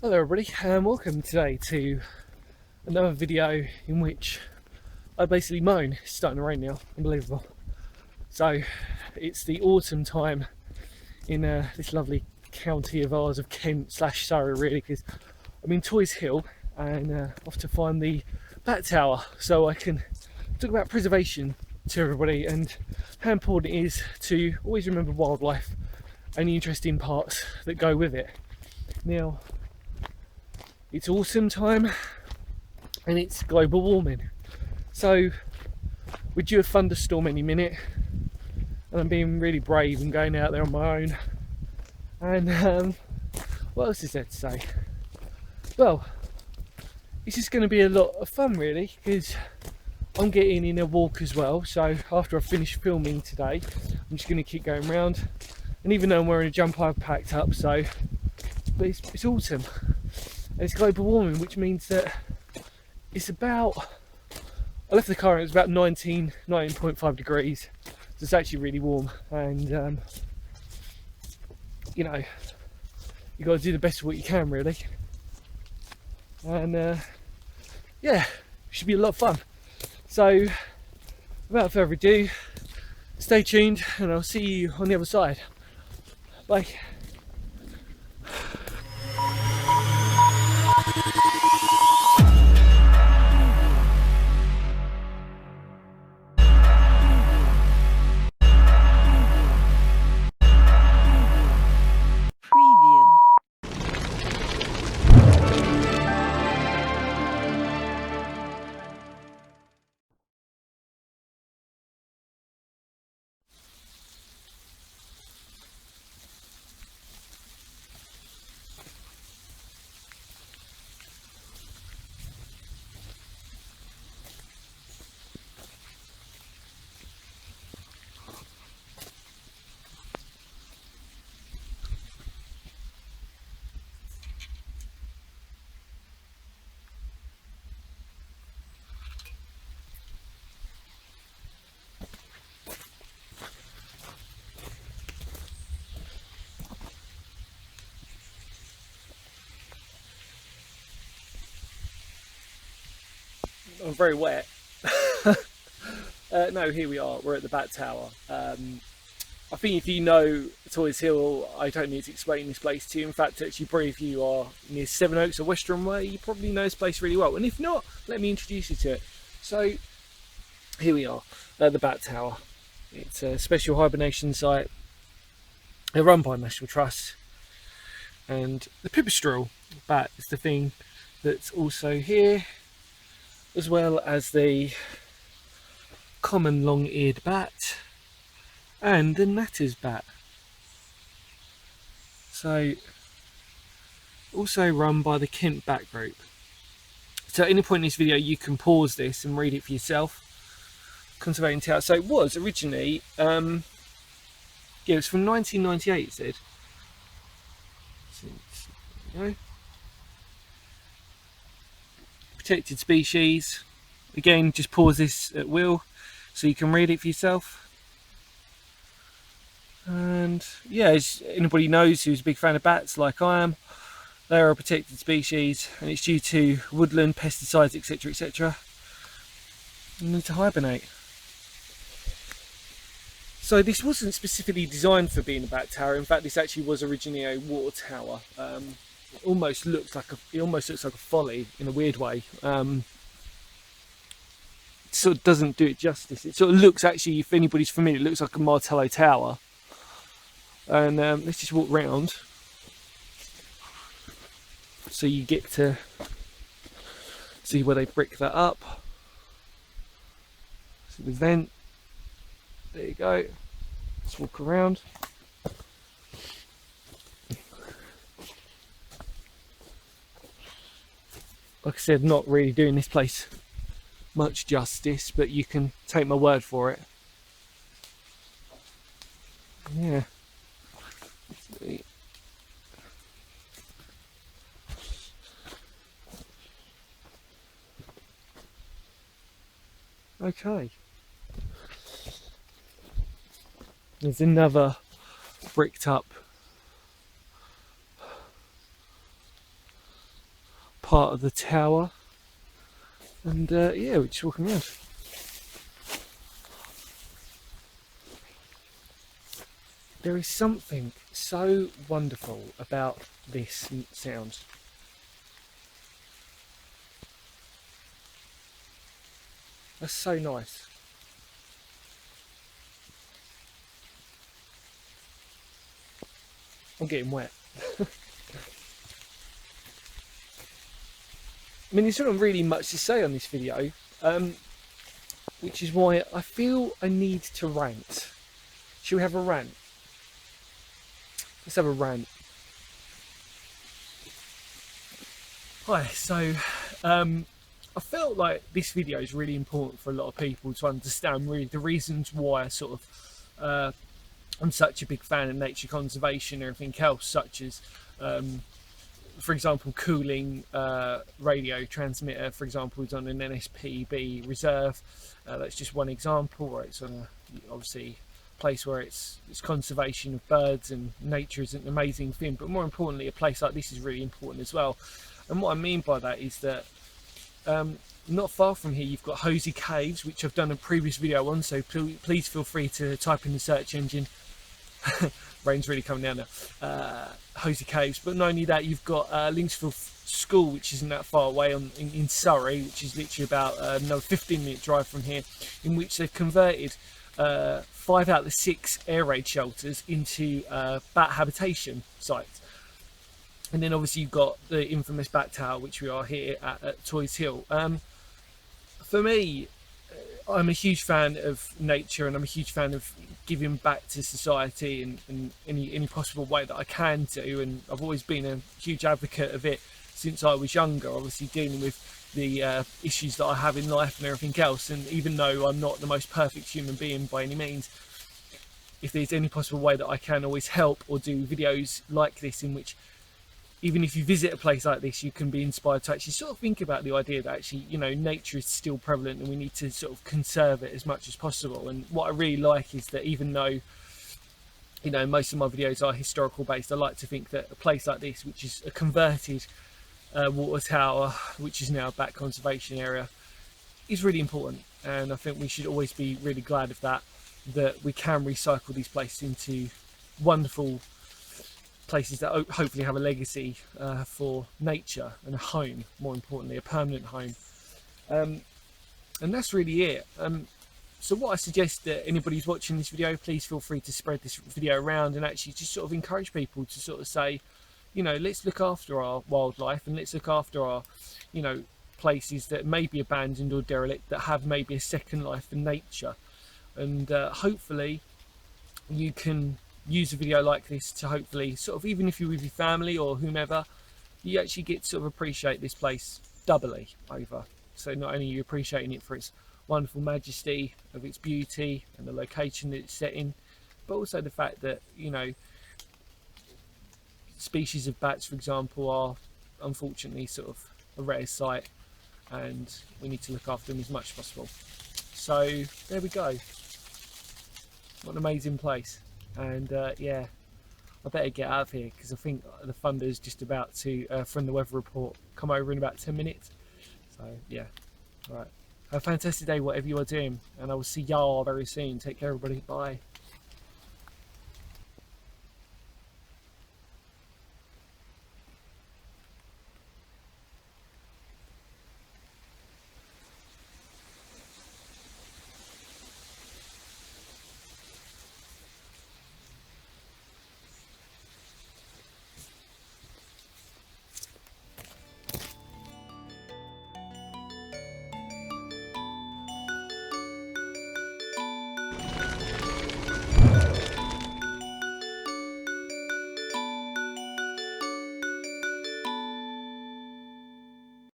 Hello everybody, and welcome today to another video in which I basically moan. It's starting to rain now, unbelievable. So it's the autumn time in this lovely county of ours of Kent / Surrey really, because I'm in Toys Hill and off to find the Bat Tower so I can talk about preservation to everybody and how important it is to always remember wildlife and the interesting parts that go with it. Now, it's autumn time and it's global warming, so we're due a thunderstorm any minute, and I'm being really brave and going out there on my own. And what else is there to say? Well, it's just going to be a lot of fun really, because I'm getting in a walk as well. So after I finish filming today, I'm just going to keep going around, and even though I'm wearing a jumper, I've packed up. So, but it's autumn. And it's global warming, which means that it's about, I left the car and it was about 19.5 degrees, so it's actually really warm. And you know, you got to do the best of what you can really. And yeah, it should be a lot of fun. So without further ado, stay tuned and I'll see you on the other side. Bye. Preview. I'm very wet. No, here we are. We're at the Bat Tower. I think if you know Toys Hill, I don't need to explain this place to you. In fact, actually, probably if you are near Sevenoaks or Western Way, you probably know this place really well. And if not, let me introduce you to it. So, here we are at the Bat Tower. It's a special hibernation site run by National Trust. And the pipistrelle bat is the thing that's also here, as well as the common long-eared bat and the Natter's bat. So, also run by the Kent Bat Group. So at any point in this video you can pause this and read it for yourself. Conservation Tower. So it was originally, yeah, it was from 1998 it said. Since, you know, protected species. Again, just pause this at will so you can read it for yourself. And yeah, as anybody knows who's a big fan of bats like I am, they are a protected species and it's due to woodland, pesticides, etc, etc. You need to hibernate. So this wasn't specifically designed for being a bat tower. In fact, this actually was originally a water tower. It almost looks like a folly in a weird way. It sort of doesn't do it justice. It sort of looks, actually, if anybody's familiar, it looks like a Martello tower. And let's just walk round so you get to see where they brick that up. See the vent. There you go. Let's walk around. Like I said, not really doing this place much justice, but you can take my word for it. Yeah. Okay. There's another bricked up part of the tower, and yeah, we're just walking around. There is something so wonderful about this sound. That's so nice. I'm getting wet. I mean, there's not really much to say on this video, which is why I feel I need to rant. Should we have a rant? Let's have a rant. Hi, so I felt like this video is really important for a lot of people to understand really the reasons why I sort of I'm such a big fan of nature conservation and everything else, such as for example, Cooling radio transmitter, for example, is on an NSPB reserve. That's just one example, where it's on a, obviously, place where it's conservation of birds, and nature is an amazing thing. But more importantly, a place like this is really important as well. And what I mean by that is that not far from here you've got Hosie Caves, which I've done a previous video on, so please feel free to type in the search engine. Rain's really coming down now. Hosie Caves. But not only that, you've got Linksfield School, which isn't that far away in Surrey, which is literally about another 15-minute drive from here, in which they've converted 5 out of the 6 air raid shelters into bat habitation sites. And then obviously you've got the infamous Bat Tower, which we are here at Toys Hill. For me, I'm a huge fan of nature, and I'm a huge fan of giving back to society in any possible way that I can do, and I've always been a huge advocate of it since I was younger, obviously dealing with the issues that I have in life and everything else. And even though I'm not the most perfect human being by any means, if there's any possible way that I can always help or do videos like this, in which even if you visit a place like this, you can be inspired to actually sort of think about the idea that actually, you know, nature is still prevalent and we need to sort of conserve it as much as possible. And what I really like is that even though, you know, most of my videos are historical based, I like to think that a place like this, which is a converted water tower, which is now a bat conservation area, is really important. And I think we should always be really glad of that we can recycle these places into wonderful places that hopefully have a legacy for nature, and a home, more importantly, a permanent home. And that's really it. So what I suggest that anybody who's watching this video, please feel free to spread this video around and actually just sort of encourage people to sort of say, you know, let's look after our wildlife, and let's look after our, you know, places that may be abandoned or derelict, that have maybe a second life in nature. And hopefully you can use a video like this to hopefully sort of, even if you're with your family or whomever, you actually get to sort of appreciate this place doubly over. So not only are you appreciating it for its wonderful majesty of its beauty and the location that it's set in, but also the fact that, you know, species of bats, for example, are unfortunately sort of a rare sight, and we need to look after them as much as possible. So there we go. What an amazing place. And yeah, I better get out of here because I think the Thunder's just about to, from the weather report, come over in about 10 minutes. So yeah, all right. Have a fantastic day, whatever you are doing, and I will see y'all very soon. Take care, everybody. Bye.